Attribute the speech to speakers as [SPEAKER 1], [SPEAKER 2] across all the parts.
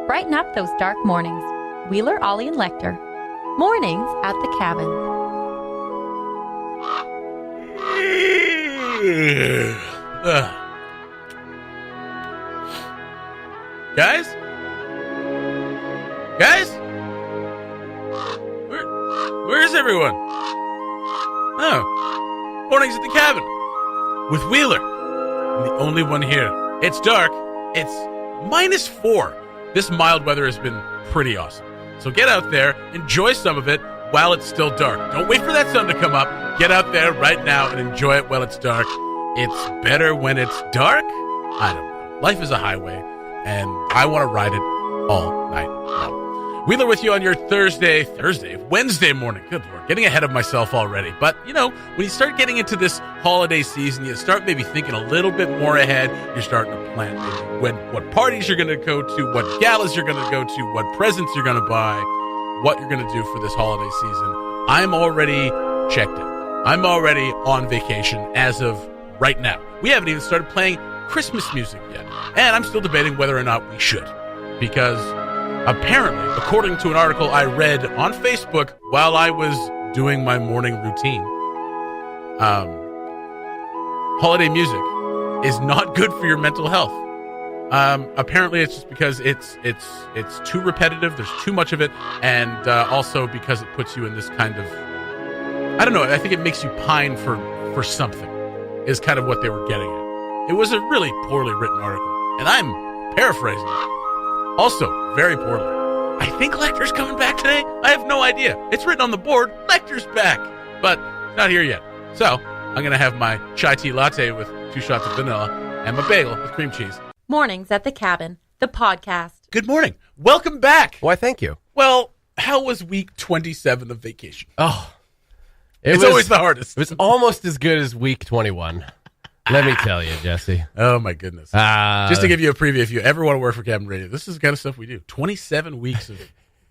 [SPEAKER 1] Brighten up those dark mornings. Wheeler, Ollie, and Lekter. Mornings at the Cabin.
[SPEAKER 2] Guys? Guys? Where is everyone? Oh. Mornings at the Cabin. With Wheeler. I'm the only one here. It's dark. It's -4. This mild weather has been pretty awesome. So get out there, enjoy some of it while it's still dark. Don't wait for that sun to come up. Get out there right now and enjoy it while it's dark. It's better when it's dark? I don't know. Life is a highway, and I want to ride it all night long. Wheeler with you on your Wednesday morning. Good Lord, getting ahead of myself already. But, you know, when you start getting into this holiday season, you start maybe thinking a little bit more ahead. You're starting to plan what parties you're going to go to, what galas you're going to go to, what presents you're going to buy, what you're going to do for this holiday season. I'm already checked in. I'm already on vacation as of right now. We haven't even started playing Christmas music yet. And I'm still debating whether or not we should. Because apparently, according to an article I read on Facebook while I was doing my morning routine, holiday music is not good for your mental health. Apparently, it's just because it's too repetitive. There's too much of it, and also because it puts you in this kind of, I don't know. I think it makes you pine for something. Is kind of what they were getting at. It was a really poorly written article, and I'm paraphrasing it. Also, very poorly. I think Lekter's coming back today. I have no idea. It's written on the board. Lekter's back, but not here yet. So I'm going to have my chai tea latte with 2 shots of vanilla and my bagel with cream cheese.
[SPEAKER 1] Mornings at the Cabin, the podcast.
[SPEAKER 2] Good morning. Welcome back.
[SPEAKER 3] Why, thank you.
[SPEAKER 2] Well, how was week 27 of vacation?
[SPEAKER 3] Oh,
[SPEAKER 2] it's always the hardest.
[SPEAKER 3] It was almost as good as week 21. Let me tell you, Jesse.
[SPEAKER 2] Oh, my goodness. Just to give you a preview, if you ever want to work for Cabin Radio, this is the kind of stuff we do. 27 weeks of,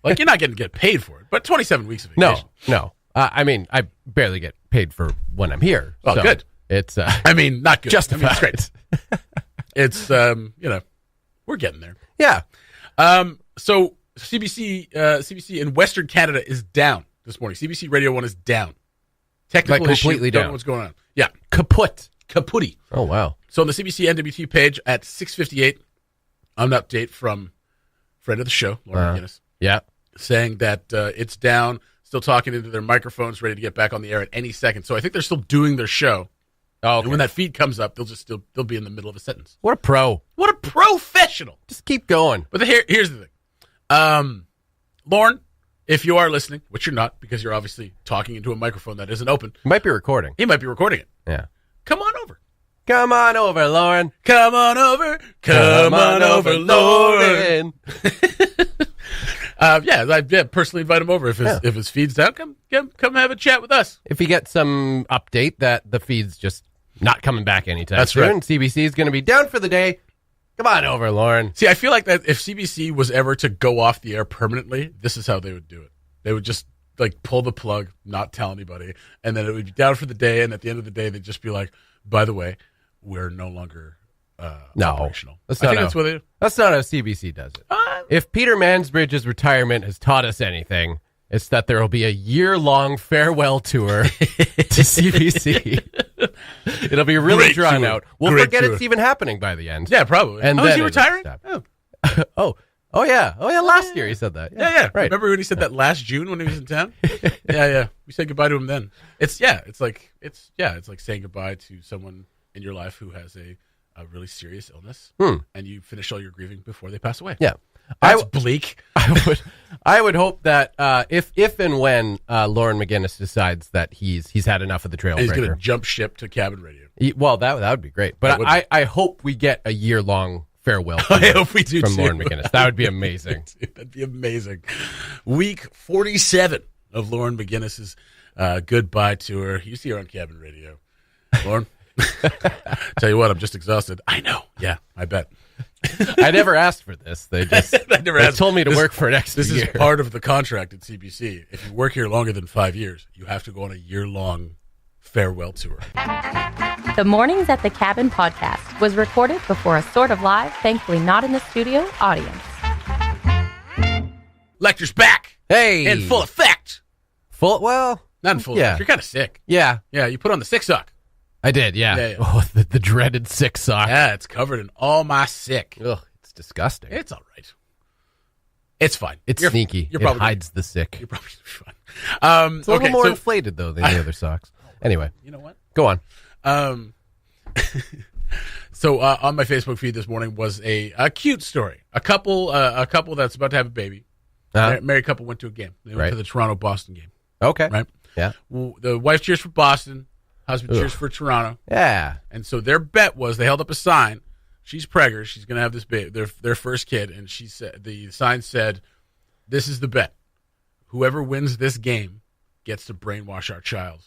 [SPEAKER 2] like, you're not going to get paid for it, but 27 weeks of vacation.
[SPEAKER 3] No. I mean, I barely get paid for when I'm here.
[SPEAKER 2] Oh, so good.
[SPEAKER 3] It's,
[SPEAKER 2] I mean, not good.
[SPEAKER 3] Justified.
[SPEAKER 2] I mean, it's great. It's, you know, we're getting there.
[SPEAKER 3] Yeah.
[SPEAKER 2] So CBC in Western Canada is down this morning. CBC Radio 1 is down. Technical
[SPEAKER 3] like completely
[SPEAKER 2] issue.
[SPEAKER 3] down.
[SPEAKER 2] Don't know what's going on. Yeah.
[SPEAKER 3] Kaputty. Oh, wow.
[SPEAKER 2] So on the CBC NWT page at 6:58, an update from friend of the show, Lauren McGinnis.
[SPEAKER 3] Yeah.
[SPEAKER 2] Saying that it's down, still talking into their microphones, ready to get back on the air at any second. So I think they're still doing their show. Oh, okay. And when that feed comes up, they'll be in the middle of a sentence.
[SPEAKER 3] What a pro.
[SPEAKER 2] What a professional.
[SPEAKER 3] Just keep going.
[SPEAKER 2] But here's the thing. Lauren, if you are listening, which you're not because you're obviously talking into a microphone that isn't open.
[SPEAKER 3] He might be recording.
[SPEAKER 2] He might be recording it.
[SPEAKER 3] Yeah.
[SPEAKER 2] Come on over.
[SPEAKER 3] Come on over, Lauren.
[SPEAKER 2] Come on over. Come on over, Lauren. I'd personally invite him over if his feed's down. Come have a chat with us.
[SPEAKER 3] If you get some update that the feed's just not coming back anytime
[SPEAKER 2] That's
[SPEAKER 3] soon,
[SPEAKER 2] right.
[SPEAKER 3] CBC is going to be down for the day. Come on over, Lauren.
[SPEAKER 2] See, I feel like that if CBC was ever to go off the air permanently, this is how they would do it. They would just like pull the plug, not tell anybody, and then it would be down for the day. And at the end of the day, they'd just be like, "By the way, we're no longer operational."
[SPEAKER 3] That's
[SPEAKER 2] I think that's what they do.
[SPEAKER 3] That's not how CBC does it. If Peter Mansbridge's retirement has taught us anything, it's that there will be a year-long farewell tour to CBC. It'll be really drawn out. We'll forget it's even happening by the end.
[SPEAKER 2] Yeah, probably.
[SPEAKER 3] And
[SPEAKER 2] is
[SPEAKER 3] then
[SPEAKER 2] he retiring?
[SPEAKER 3] Oh, yeah. Last year he said that.
[SPEAKER 2] Yeah.
[SPEAKER 3] Right.
[SPEAKER 2] Remember when he said that last June when he was in town? Yeah. We said goodbye to him then. It's like saying goodbye to someone in your life who has a really serious illness, and you finish all your grieving before they pass away.
[SPEAKER 3] Yeah.
[SPEAKER 2] That's bleak.
[SPEAKER 3] I would hope that if and when Lauren McGinnis decides that he's had enough of the Trailbreaker,
[SPEAKER 2] he's going to jump ship to Cabin Radio.
[SPEAKER 3] That would be great. But I hope we get a year-long farewell
[SPEAKER 2] I hope we do
[SPEAKER 3] from
[SPEAKER 2] too.
[SPEAKER 3] Lauren McGinnis. That would be amazing.
[SPEAKER 2] That'd be amazing. Week 47 of Lauren McGinnis's goodbye tour. He's here on Cabin Radio. Lauren, tell you what, I'm just exhausted. I know. Yeah, I bet.
[SPEAKER 3] I never asked for this. They told me to work for an extra year.
[SPEAKER 2] This is part of the contract at CBC. If you work here longer than 5 years, you have to go on a year-long farewell tour.
[SPEAKER 1] The Mornings at the Cabin podcast was recorded before a sort of live, thankfully not in the studio, audience.
[SPEAKER 2] Lekter's back.
[SPEAKER 3] Hey.
[SPEAKER 2] In full effect.
[SPEAKER 3] Well,
[SPEAKER 2] Not in full
[SPEAKER 3] yeah.
[SPEAKER 2] effect. You're kind of sick.
[SPEAKER 3] Yeah.
[SPEAKER 2] Yeah, you put on the sick sock.
[SPEAKER 3] I did, yeah.
[SPEAKER 2] Yeah.
[SPEAKER 3] Oh, the dreaded sick sock.
[SPEAKER 2] Yeah, it's covered in all my sick.
[SPEAKER 3] Ugh, it's disgusting.
[SPEAKER 2] It's all right. It's fine.
[SPEAKER 3] It's sneaky.
[SPEAKER 2] You're
[SPEAKER 3] it
[SPEAKER 2] probably
[SPEAKER 3] hides the sick.
[SPEAKER 2] You're probably fine.
[SPEAKER 3] It's a little more inflated, though, than the other socks. Anyway.
[SPEAKER 2] You know what?
[SPEAKER 3] Go on.
[SPEAKER 2] So on my Facebook feed this morning was a cute story. A couple that's about to have a baby. Married couple went to a game. They went to the Toronto-Boston game.
[SPEAKER 3] Okay.
[SPEAKER 2] Right?
[SPEAKER 3] Yeah.
[SPEAKER 2] Well, the wife cheers for Boston. Husband cheers for Toronto.
[SPEAKER 3] Yeah.
[SPEAKER 2] And so their bet was they held up a sign. She's preggers. She's going to have this baby, their first kid. And she said the sign said, "This is the bet. Whoever wins this game gets to brainwash our child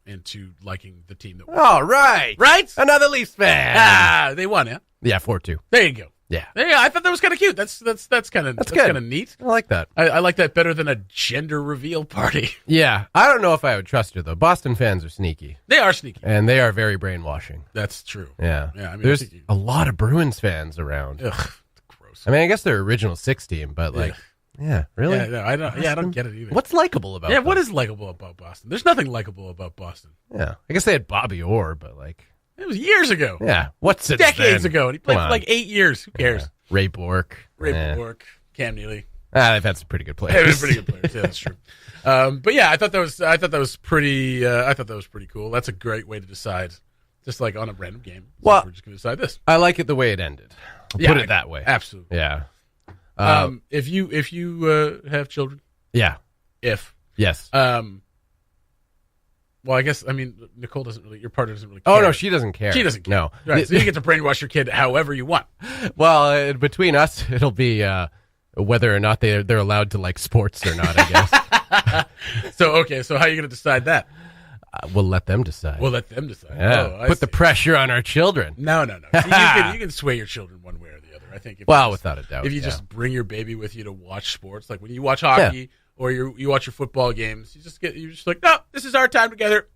[SPEAKER 2] into liking the team that wins."
[SPEAKER 3] All right.
[SPEAKER 2] Right?
[SPEAKER 3] Another Leafs fan.
[SPEAKER 2] They won, yeah?
[SPEAKER 3] Yeah, 4-2.
[SPEAKER 2] There you go.
[SPEAKER 3] Yeah.
[SPEAKER 2] I thought that was kind of cute. That's kind of neat.
[SPEAKER 3] I like that.
[SPEAKER 2] I like that better than a gender reveal party.
[SPEAKER 3] Yeah. I don't know if I would trust her, though. Boston fans are sneaky.
[SPEAKER 2] They are sneaky.
[SPEAKER 3] And they are very brainwashing.
[SPEAKER 2] That's true.
[SPEAKER 3] Yeah.
[SPEAKER 2] Yeah. I mean,
[SPEAKER 3] there's a lot of Bruins fans around.
[SPEAKER 2] Ugh, gross.
[SPEAKER 3] I mean, I guess they're original 6 team, but yeah, really?
[SPEAKER 2] Yeah, no, I don't get it either.
[SPEAKER 3] What's likable about
[SPEAKER 2] Yeah,
[SPEAKER 3] them?
[SPEAKER 2] what is likable about Boston? There's nothing likable about Boston.
[SPEAKER 3] Yeah. I guess they had Bobby Orr, but
[SPEAKER 2] it was years ago.
[SPEAKER 3] Yeah. What's it
[SPEAKER 2] Decades
[SPEAKER 3] then?
[SPEAKER 2] ago. And he played
[SPEAKER 3] Come
[SPEAKER 2] for
[SPEAKER 3] on.
[SPEAKER 2] 8 years. Who cares?
[SPEAKER 3] Yeah. Ray Bork.
[SPEAKER 2] Ray Bork, Cam Neely.
[SPEAKER 3] They've had some pretty good players.
[SPEAKER 2] Yeah, they're pretty good players. Yeah, that's true. But yeah, I thought that was pretty cool. That's a great way to decide, just like on a random game.
[SPEAKER 3] Well,
[SPEAKER 2] we're just going to decide this.
[SPEAKER 3] I like it the way it ended. I'll put it that way.
[SPEAKER 2] Absolutely.
[SPEAKER 3] Yeah.
[SPEAKER 2] If you have children.
[SPEAKER 3] Yeah. Yes.
[SPEAKER 2] Well, I guess, Nicole doesn't really, your partner doesn't really
[SPEAKER 3] care.
[SPEAKER 2] care.
[SPEAKER 3] Oh, no, she doesn't care.
[SPEAKER 2] She doesn't care.
[SPEAKER 3] No.
[SPEAKER 2] Right, so you get to brainwash your kid however you want.
[SPEAKER 3] Well, between us, it'll be whether or not they're allowed to like sports or not, I guess.
[SPEAKER 2] So how are you going to decide that?
[SPEAKER 3] We'll let them decide.
[SPEAKER 2] Yeah.
[SPEAKER 3] Put the pressure on our children.
[SPEAKER 2] No. See, you can sway your children one way or the other. I think.
[SPEAKER 3] Without a doubt.
[SPEAKER 2] If you just bring your baby with you to watch sports, like when you watch hockey or you watch your football games, you're just like, no, this is our time together.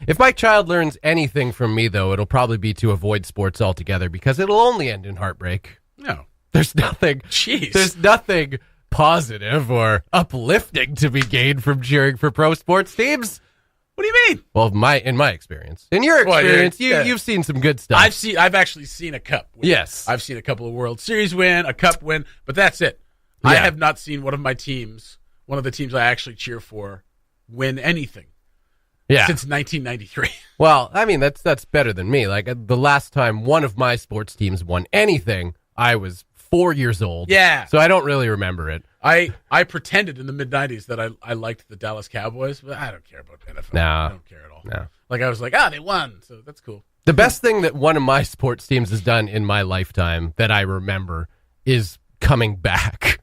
[SPEAKER 3] If my child learns anything from me, though, it'll probably be to avoid sports altogether because it'll only end in heartbreak.
[SPEAKER 2] No.
[SPEAKER 3] There's nothing.
[SPEAKER 2] Jeez.
[SPEAKER 3] There's nothing positive or uplifting to be gained from cheering for pro sports teams.
[SPEAKER 2] What do you mean?
[SPEAKER 3] Well, in my experience, in your experience, you've seen some good stuff.
[SPEAKER 2] I've actually seen a cup win.
[SPEAKER 3] Yes,
[SPEAKER 2] I've seen a couple of World Series win, a cup win, but that's it. Yeah. I have not seen one of the teams I actually cheer for, win anything.
[SPEAKER 3] Yeah,
[SPEAKER 2] since 1993.
[SPEAKER 3] Well, I mean that's better than me. Like the last time one of my sports teams won anything, I was 4 years old.
[SPEAKER 2] Yeah,
[SPEAKER 3] so I don't really remember it.
[SPEAKER 2] I pretended in the mid-90s that I liked the Dallas Cowboys, but I don't care about NFL.
[SPEAKER 3] No.
[SPEAKER 2] I don't care at all.
[SPEAKER 3] No.
[SPEAKER 2] Like I was like, they won, so that's cool.
[SPEAKER 3] The best thing that one of my sports teams has done in my lifetime that I remember is coming back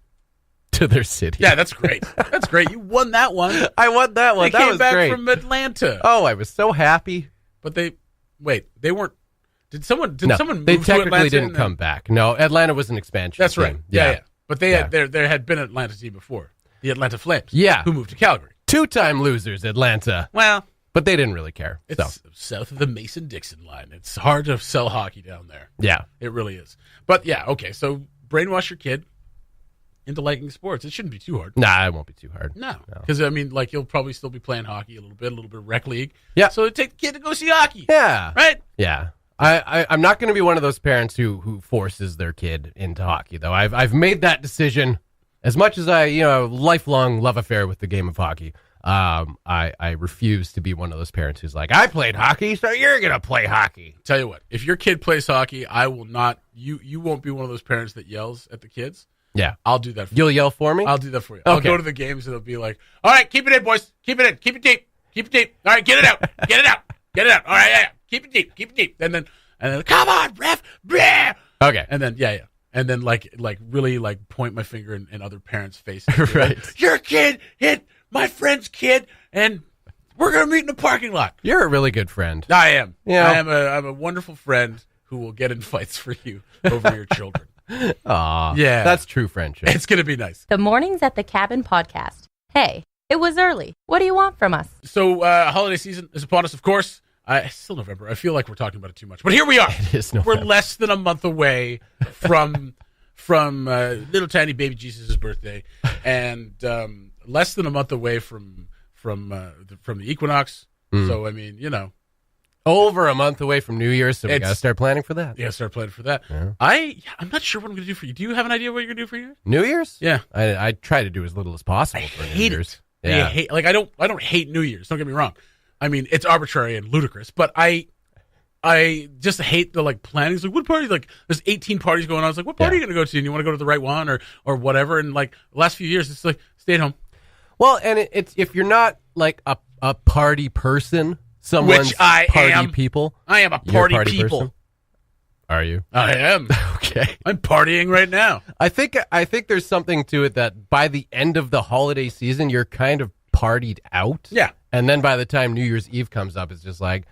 [SPEAKER 3] to their city.
[SPEAKER 2] Yeah, that's great. That's great. You won that one.
[SPEAKER 3] I won that one.
[SPEAKER 2] They
[SPEAKER 3] that
[SPEAKER 2] came
[SPEAKER 3] was
[SPEAKER 2] back
[SPEAKER 3] great.
[SPEAKER 2] from Atlanta.
[SPEAKER 3] Oh, I was so happy.
[SPEAKER 2] But they weren't. Did someone
[SPEAKER 3] no,
[SPEAKER 2] move
[SPEAKER 3] they
[SPEAKER 2] to
[SPEAKER 3] technically
[SPEAKER 2] Atlanta
[SPEAKER 3] didn't come back. No, Atlanta was an expansion.
[SPEAKER 2] That's right.
[SPEAKER 3] team.
[SPEAKER 2] Yeah. But there had been an Atlanta team before, the Atlanta Flames.
[SPEAKER 3] Yeah,
[SPEAKER 2] who moved to Calgary.
[SPEAKER 3] 2-time losers, Atlanta.
[SPEAKER 2] Well,
[SPEAKER 3] but they didn't really care.
[SPEAKER 2] It's south of the Mason-Dixon line. It's hard to sell hockey down there.
[SPEAKER 3] Yeah,
[SPEAKER 2] it really is. But yeah, okay. So brainwash your kid into liking sports. It shouldn't be too hard.
[SPEAKER 3] Nah, it won't be too hard.
[SPEAKER 2] No, because you'll probably still be playing hockey a little bit of rec league.
[SPEAKER 3] Yeah.
[SPEAKER 2] So take the kid to go see hockey.
[SPEAKER 3] Yeah.
[SPEAKER 2] Right.
[SPEAKER 3] Yeah. I'm not going to be one of those parents who forces their kid into hockey, though. I've made that decision. As much as I, lifelong love affair with the game of hockey, I refuse to be one of those parents who's like, I played hockey, so you're going to play hockey.
[SPEAKER 2] Tell you what, if your kid plays hockey, I will not. You won't be one of those parents that yells at the kids.
[SPEAKER 3] Yeah,
[SPEAKER 2] I'll do that for
[SPEAKER 3] you. You'll yell for me?
[SPEAKER 2] I'll do that for you.
[SPEAKER 3] Okay.
[SPEAKER 2] I'll go to the games and it'll be like, all right, keep it in, boys. Keep it in. Keep it deep. Keep it deep. All right, get it out. Get it out. Get it out. All right, yeah. Keep it deep. Keep it deep. And then come on, ref. Blah.
[SPEAKER 3] Okay.
[SPEAKER 2] And then, yeah. And then, really, point my finger in other parents' faces.
[SPEAKER 3] Right.
[SPEAKER 2] Your kid hit my friend's kid, and we're going to meet in the parking lot.
[SPEAKER 3] You're a really good friend.
[SPEAKER 2] I am.
[SPEAKER 3] Yeah.
[SPEAKER 2] I'm a wonderful friend who will get in fights for you over your children.
[SPEAKER 3] Aw.
[SPEAKER 2] Yeah.
[SPEAKER 3] That's true friendship.
[SPEAKER 2] It's going to be nice.
[SPEAKER 1] The Mornings at the Cabin podcast. Hey, it was early. What do you want from us?
[SPEAKER 2] So, holiday season is upon us, of course. It's still November. I feel like we're talking about it too much. But here we are.
[SPEAKER 3] It is November.
[SPEAKER 2] We're less than a month away from little tiny baby Jesus' birthday. and less than a month away from the equinox. So I mean,
[SPEAKER 3] over a month away from New Year's, so we got to start planning for that.
[SPEAKER 2] Yeah, start planning for that.
[SPEAKER 3] Yeah.
[SPEAKER 2] I'm not sure what I'm going to do for you. Do you have an idea what you're going to do for you?
[SPEAKER 3] New Year's?
[SPEAKER 2] Yeah,
[SPEAKER 3] I try to do as little as possible for New Year's.
[SPEAKER 2] Yeah, I don't hate New Year's. Don't get me wrong. I mean, it's arbitrary and ludicrous, but I just hate the planning. It's like, what party? Like, there's 18 parties going on. It's like, what party are you going to go to? And you want to go to the right one or whatever. And the last few years, it's like, stay at home.
[SPEAKER 3] Well, and it's if you're not like a party person, someone's
[SPEAKER 2] Which I
[SPEAKER 3] party
[SPEAKER 2] am.
[SPEAKER 3] people.
[SPEAKER 2] I am a party people.
[SPEAKER 3] Person? Are you?
[SPEAKER 2] I am.
[SPEAKER 3] Okay.
[SPEAKER 2] I'm partying right now.
[SPEAKER 3] I think there's something to it that by the end of the holiday season, you're kind of partied out.
[SPEAKER 2] Yeah.
[SPEAKER 3] And then by the time New Year's Eve comes up, it's just like,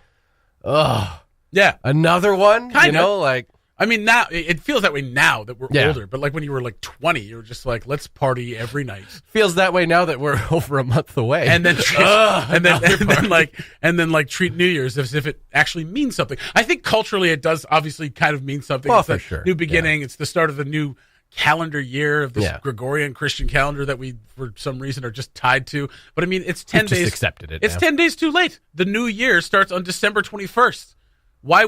[SPEAKER 3] ugh.
[SPEAKER 2] Yeah.
[SPEAKER 3] Another one?
[SPEAKER 2] Kinda. I mean, now it feels that way now that we're older, but when you were 20, you were just like, let's party every night.
[SPEAKER 3] Feels that way now that we're over a month away.
[SPEAKER 2] And then treat New Year's as if it actually means something. I think culturally it does obviously kind of mean something.
[SPEAKER 3] Well,
[SPEAKER 2] it's
[SPEAKER 3] for sure.
[SPEAKER 2] New beginning. Yeah. It's the start of the new calendar year of this Gregorian Christian calendar that we, for some reason, are just tied to. But I mean, it's 10 days.
[SPEAKER 3] Just accepted it.
[SPEAKER 2] It's 10 days too late. The new year starts on December 21st. Why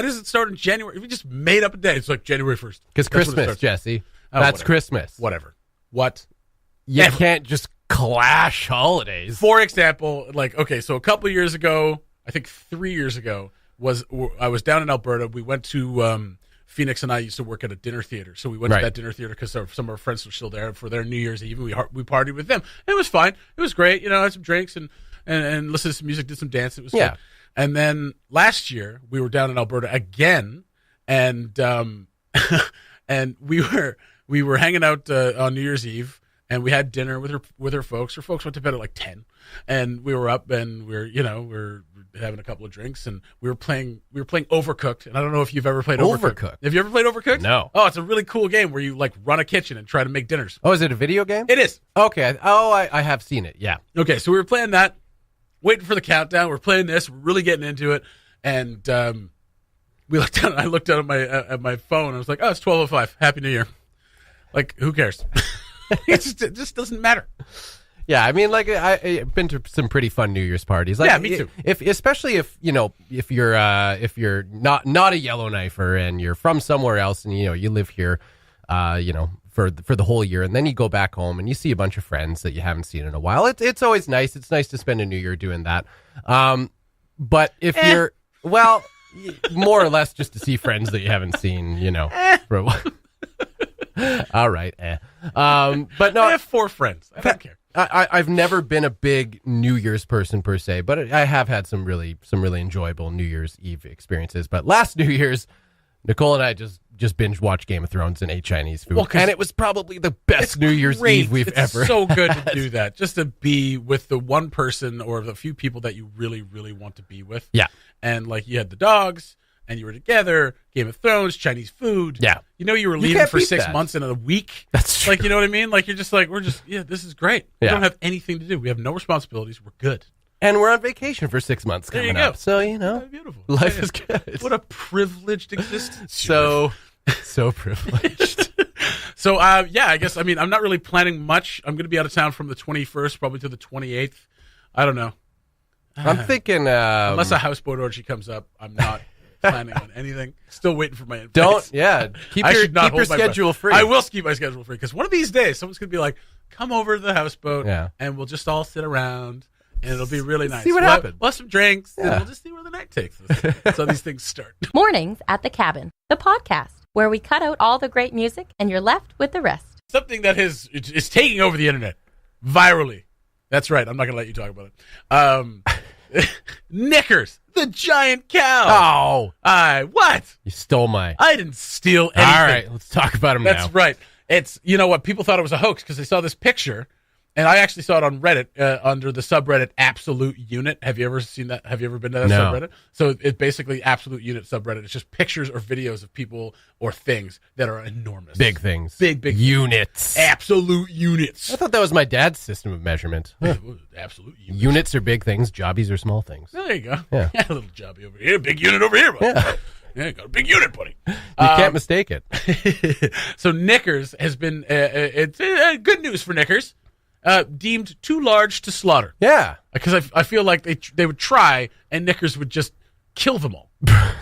[SPEAKER 2] does it start in January? If we just made up a day, it's like January 1st.
[SPEAKER 3] Because Christmas, Jesse. That's
[SPEAKER 2] whatever.
[SPEAKER 3] Christmas.
[SPEAKER 2] Whatever. What?
[SPEAKER 3] You can't just clash holidays.
[SPEAKER 2] For example, so a couple of years ago, I think 3 years ago, I was down in Alberta. We went to Phoenix, and I used to work at a dinner theater. So we went to that dinner theater because some of our friends were still there for their New Year's Eve. And we partied with them. And it was fine. It was great. Had some drinks and listened to some music, did some dance. It was good. And then last year we were down in Alberta again, and and we were hanging out on New Year's Eve, and we had dinner with her folks. Her folks went to bed at 10, and we were up, and we're having a couple of drinks, and we were playing Overcooked. And I don't know if you've ever played Overcooked. Have you ever played Overcooked?
[SPEAKER 3] No.
[SPEAKER 2] Oh, it's a really cool game where you run a kitchen and try to make dinners.
[SPEAKER 3] Oh, is it a video game?
[SPEAKER 2] It is.
[SPEAKER 3] Okay. I have seen it. Yeah.
[SPEAKER 2] Okay, so we were playing that. Waiting for the countdown. We're playing this. We're really getting into it. And we looked down. I looked down at my phone. I was like, oh, it's 12:05. Happy New Year. Who cares? it just doesn't matter.
[SPEAKER 3] Yeah, I mean, I've been to some pretty fun New Year's parties.
[SPEAKER 2] Yeah, me too.
[SPEAKER 3] Especially if you're not a Yellowknifer and you're from somewhere else and you live here, for the whole year, and then you go back home and you see a bunch of friends that you haven't seen in a while. It's always nice. It's nice to spend a New Year doing that. But if you're more or less just to see friends that you haven't seen, for a while. All right. But no,
[SPEAKER 2] I have 4 friends. I don't care.
[SPEAKER 3] I've never been a big New Year's person per se, but I have had some really enjoyable New Year's Eve experiences. But last New Year's, Nicole and I just binge watched Game of Thrones and ate Chinese food. And it was probably the best New Year's Eve we've ever
[SPEAKER 2] It's so good
[SPEAKER 3] had.
[SPEAKER 2] to do that. Just to be with the one person or the few people that you really, really want to be with.
[SPEAKER 3] Yeah.
[SPEAKER 2] And you had the dogs and you were together, Game of Thrones, Chinese food.
[SPEAKER 3] Yeah.
[SPEAKER 2] You were leaving for 6 months in a week.
[SPEAKER 3] That's true.
[SPEAKER 2] You know what I mean? You're just this is great. We don't have anything to do. We have no responsibilities. We're good.
[SPEAKER 3] And we're on vacation for 6 months
[SPEAKER 2] there
[SPEAKER 3] coming
[SPEAKER 2] you go.
[SPEAKER 3] up. So,
[SPEAKER 2] beautiful.
[SPEAKER 3] Life is good.
[SPEAKER 2] What a privileged existence.
[SPEAKER 3] So privileged.
[SPEAKER 2] So, I guess, I'm not really planning much. I'm going to be out of town from the 21st, probably to the 28th. I don't know.
[SPEAKER 3] I'm thinking...
[SPEAKER 2] unless a houseboat orgy comes up, I'm not planning on anything. Still waiting for my advice.
[SPEAKER 3] Keep your schedule free.
[SPEAKER 2] I will keep my schedule free, because one of these days, someone's going to be like, come over to the houseboat, and we'll just all sit around, and it'll be really nice.
[SPEAKER 3] See what happens.
[SPEAKER 2] We'll have some drinks, and we'll just see where the night takes us. That's how these things start.
[SPEAKER 1] Mornings at the Cabin, the podcast, where we cut out all the great music and you're left with the rest.
[SPEAKER 2] Something that is taking over the internet virally. That's right. I'm not going to let you talk about it. Knickers, the giant cow.
[SPEAKER 3] Oh.
[SPEAKER 2] What?
[SPEAKER 3] You stole my...
[SPEAKER 2] I didn't steal anything.
[SPEAKER 3] All right, let's talk about him now.
[SPEAKER 2] That's right. It's, what, people thought it was a hoax because they saw this picture, and I actually saw it on Reddit under the subreddit Absolute Unit. Have you ever seen that? Have you ever been to that subreddit? So it's basically Absolute Unit subreddit. It's just pictures or videos of people or things that are enormous.
[SPEAKER 3] Big things.
[SPEAKER 2] Big
[SPEAKER 3] units.
[SPEAKER 2] Absolute units.
[SPEAKER 3] I thought that was my dad's system of measurement.
[SPEAKER 2] Absolute units.
[SPEAKER 3] Units are big things. Jobbies are small things.
[SPEAKER 2] There you go.
[SPEAKER 3] Yeah.
[SPEAKER 2] A little jobby over here. Big unit over here.
[SPEAKER 3] Yeah.
[SPEAKER 2] Yeah, got a big unit, buddy.
[SPEAKER 3] You can't mistake it.
[SPEAKER 2] So Knickers has been, it's good news for Knickers, deemed too large to slaughter.
[SPEAKER 3] Yeah.
[SPEAKER 2] Because I feel like they would try, and Knickers would just kill them all.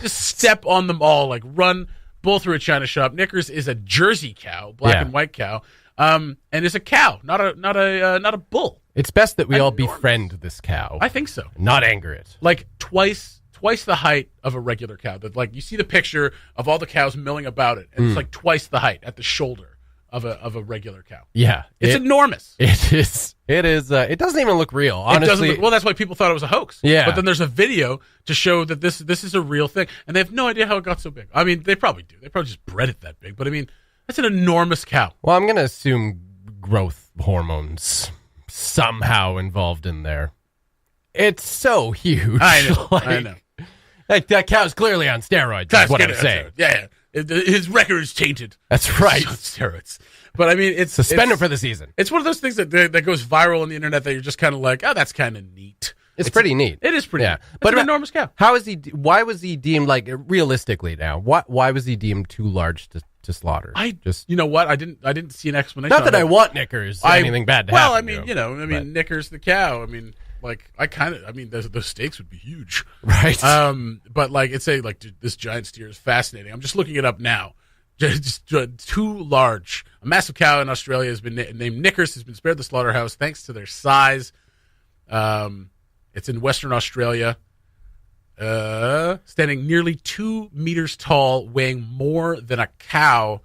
[SPEAKER 2] Just step on them all, like run bull through a china shop. Knickers is a Jersey cow, black and white cow, and is a cow, not a bull.
[SPEAKER 3] It's best that we all befriend this cow.
[SPEAKER 2] I think so.
[SPEAKER 3] Not anger it.
[SPEAKER 2] Like twice the height of a regular cow. That, like, you see the picture of all the cows milling about it, and it's like twice the height at the shoulder of a regular cow.
[SPEAKER 3] Yeah,
[SPEAKER 2] it's enormous.
[SPEAKER 3] It is. It is. It doesn't even look real. Honestly,
[SPEAKER 2] well, that's why people thought it was a hoax.
[SPEAKER 3] Yeah,
[SPEAKER 2] but then there's a video to show that this is a real thing, and they have no idea how it got so big. I mean, they probably do. They probably just bred it that big. But I mean, that's an enormous cow.
[SPEAKER 3] Well, I'm going to assume growth hormones somehow involved in there. It's so huge.
[SPEAKER 2] I know. I know.
[SPEAKER 3] That cow's clearly on steroids. That's what I'm saying.
[SPEAKER 2] Yeah. His record is tainted.
[SPEAKER 3] That's right.
[SPEAKER 2] On steroids. But I mean, it's
[SPEAKER 3] suspended for the season.
[SPEAKER 2] It's one of those things that goes viral on the internet that you're just kind of like, oh, that's kind of neat.
[SPEAKER 3] It's pretty neat.
[SPEAKER 2] It is pretty.
[SPEAKER 3] Yeah,
[SPEAKER 2] neat. But an enormous cow.
[SPEAKER 3] How is he? Why was he deemed, like, realistically now? Why was he deemed too large to slaughter?
[SPEAKER 2] You know what? I didn't see an explanation.
[SPEAKER 3] Not that I want Knickers anything bad to happen.
[SPEAKER 2] Well, I mean, Knickers the cow. I mean, like, those steaks would be huge,
[SPEAKER 3] right?
[SPEAKER 2] But like, it's dude, this giant steer is fascinating. I'm just looking it up now. Just too large. A massive cow in Australia has been named Knickers. Has been spared the slaughterhouse thanks to their size. It's in Western Australia. Standing nearly 2 meters tall, weighing more than a cow,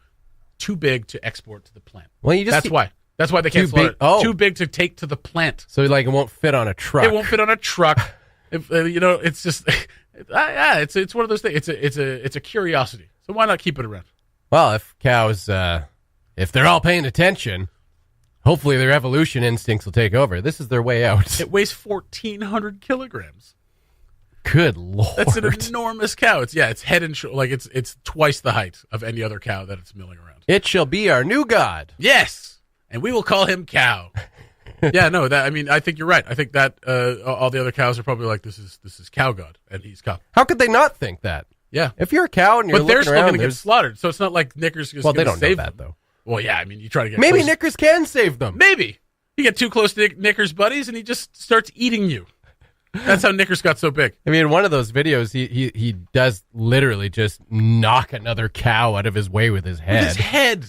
[SPEAKER 2] too big to export to the plant.
[SPEAKER 3] Well,
[SPEAKER 2] That's why they can't slaughter. Too big to take to the plant.
[SPEAKER 3] So, like, it won't fit on a truck.
[SPEAKER 2] It won't fit on a truck. It's just, it's one of those things. It's a curiosity. So why not keep it around?
[SPEAKER 3] Well, if cows, if they're all paying attention, hopefully their evolution instincts will take over. This is their way out.
[SPEAKER 2] It weighs 1,400 kilograms.
[SPEAKER 3] Good Lord.
[SPEAKER 2] That's an enormous cow. It's head and shoulders, it's twice the height of any other cow that it's milling around.
[SPEAKER 3] It shall be our new god.
[SPEAKER 2] Yes, and we will call him Cow. Yeah, no, I think you're right. I think that all the other cows are probably like, this is Cow God, and he's Cow.
[SPEAKER 3] How could they not think that?
[SPEAKER 2] Yeah.
[SPEAKER 3] If you're a cow and you're looking around,
[SPEAKER 2] they're still going to get slaughtered, so it's not like Knickers is going to save them.
[SPEAKER 3] Well, they don't know that, though.
[SPEAKER 2] Well, yeah, I mean, you try to get
[SPEAKER 3] Maybe
[SPEAKER 2] close.
[SPEAKER 3] Knickers can save them.
[SPEAKER 2] Maybe. You get too close to Knickers' buddies, and he just starts eating you. That's how Knickers got so big.
[SPEAKER 3] I mean, in one of those videos, he does literally just knock another cow out of his way with his head.
[SPEAKER 2] With his head.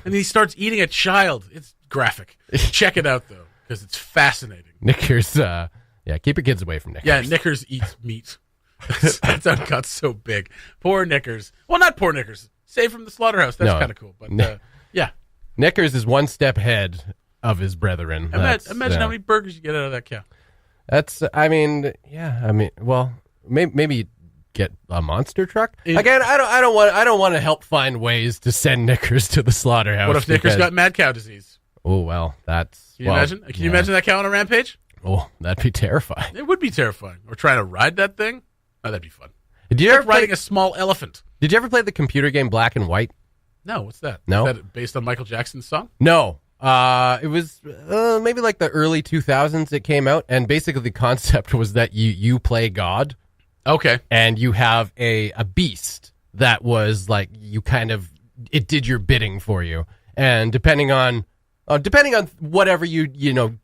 [SPEAKER 2] And he starts eating a child. It's graphic. Check it out, though, because it's fascinating.
[SPEAKER 3] Knickers, keep your kids away from Knickers.
[SPEAKER 2] Yeah, Knickers eats meat. That's how it got so big. Poor Knickers. Well, not poor Knickers. Saved from the slaughterhouse. That's kind of cool. But, yeah.
[SPEAKER 3] Knickers is one step ahead of his brethren.
[SPEAKER 2] Imagine how many burgers you get out of that cow.
[SPEAKER 3] Well, maybe get a monster truck. Again, I don't want to help find ways to send Knickers to the slaughterhouse.
[SPEAKER 2] What if Knickers got mad cow disease?
[SPEAKER 3] Oh, well, that's...
[SPEAKER 2] Can you imagine? Can you imagine that cow on a rampage?
[SPEAKER 3] Oh, that'd be terrifying.
[SPEAKER 2] It would be terrifying. Or trying to ride that thing? Oh, that'd be fun.
[SPEAKER 3] Did you ever
[SPEAKER 2] riding a small elephant?
[SPEAKER 3] Did you ever play the computer game Black and White?
[SPEAKER 2] No, what's that?
[SPEAKER 3] No?
[SPEAKER 2] Is that based on Michael Jackson's song?
[SPEAKER 3] No. It was maybe like the early 2000s it came out, and basically the concept was that you play God.
[SPEAKER 2] Okay.
[SPEAKER 3] And you have a beast that was like, it did your bidding for you. And depending on whatever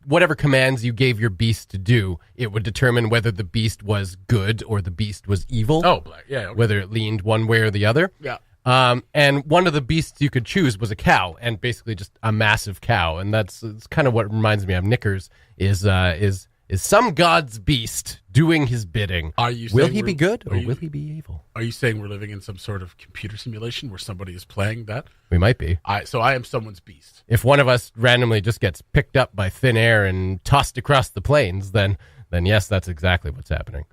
[SPEAKER 3] whatever commands you gave your beast to do, it would determine whether the beast was good or the beast was evil.
[SPEAKER 2] Oh, yeah. Okay.
[SPEAKER 3] Whether it leaned one way or the other.
[SPEAKER 2] Yeah.
[SPEAKER 3] And one of the beasts you could choose was a cow, and basically just a massive cow. And it's kind of what reminds me of Knickers is some god's beast doing his bidding. Will he be good or will he be evil?
[SPEAKER 2] Are you saying we're living in some sort of computer simulation where somebody is playing that?
[SPEAKER 3] We might be.
[SPEAKER 2] So I am someone's beast.
[SPEAKER 3] If one of us randomly just gets picked up by thin air and tossed across the plains, then yes, that's exactly what's happening.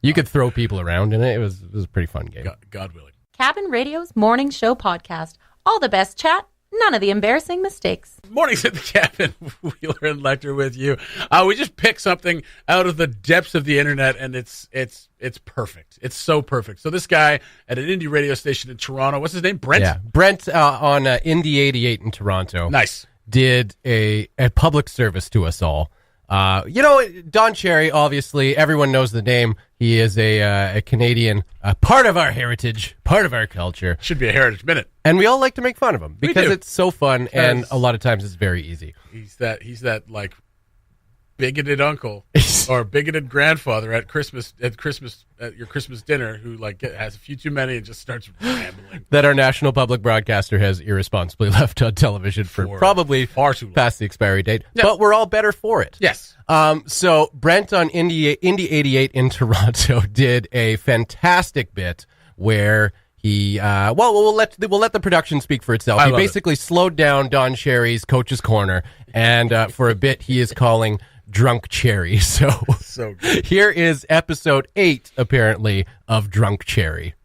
[SPEAKER 3] You could throw people around in it. It was a pretty fun game.
[SPEAKER 2] God willing.
[SPEAKER 1] Cabin Radio's Morning Show podcast. All the best chat, none of the embarrassing mistakes.
[SPEAKER 2] Mornings at the Cabin. Wheeler and Lekter with you. We just picked something out of the depths of the internet, and it's perfect. It's so perfect. So this guy at an indie radio station in Toronto, what's his name? Brent?
[SPEAKER 3] Yeah, Brent on Indie 88 in Toronto.
[SPEAKER 2] Nice.
[SPEAKER 3] Did a public service to us all. Don Cherry, obviously, everyone knows the name. He is a Canadian, part of our heritage, part of our culture.
[SPEAKER 2] Should be a Heritage Minute.
[SPEAKER 3] And we all like to make fun of him because it's so fun, and a lot of times it's very easy.
[SPEAKER 2] He's that like bigoted uncle or bigoted grandfather at your Christmas dinner who like has a few too many and just starts rambling.
[SPEAKER 3] That our national public broadcaster has irresponsibly left on television for probably
[SPEAKER 2] far too long,
[SPEAKER 3] past the expiry date. Yeah. But we're all better for it.
[SPEAKER 2] Yes.
[SPEAKER 3] So Brent on Indy 88 in Toronto did a fantastic bit where he we'll let the production speak for itself. He basically slowed down Don Cherry's Coach's Corner, and for a bit he is calling Drunk Cherry. So good. Here is episode 8, apparently, of Drunk Cherry.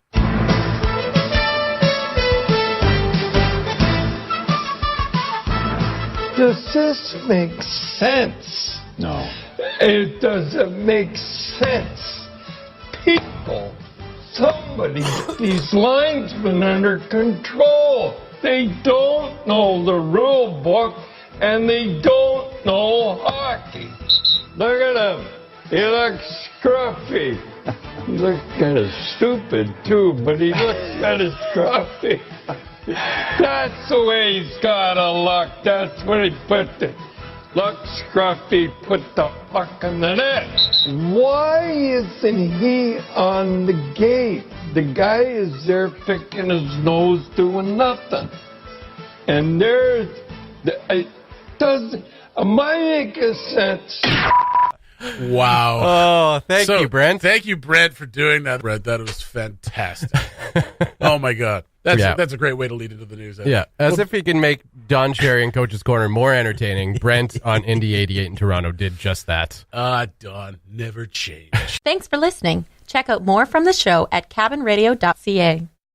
[SPEAKER 4] Does this make sense?
[SPEAKER 5] No.
[SPEAKER 4] It doesn't make sense. People, somebody get these linesmen under control. They don't know the rule book, and they don't know hockey. Look at him. He looks scruffy. He looks kind of stupid, too, but he looks kind of scruffy. That's the way he's gotta look. That's what he put the look scruffy, put the puck in the net. Why isn't he on the gate? The guy is there picking his nose, doing nothing. And am I making sense?
[SPEAKER 2] Wow.
[SPEAKER 3] Oh, thank you, Brent.
[SPEAKER 2] Thank you, Brent, for doing that, Brent. That was fantastic. Oh, my God. That's a great way to lead into the news.
[SPEAKER 3] Yeah, if he can make Don Cherry and Coach's Corner more entertaining, Brent on Indy 88 in Toronto did just that.
[SPEAKER 2] Don, never change.
[SPEAKER 1] Thanks for listening. Check out more from the show at cabinradio.ca.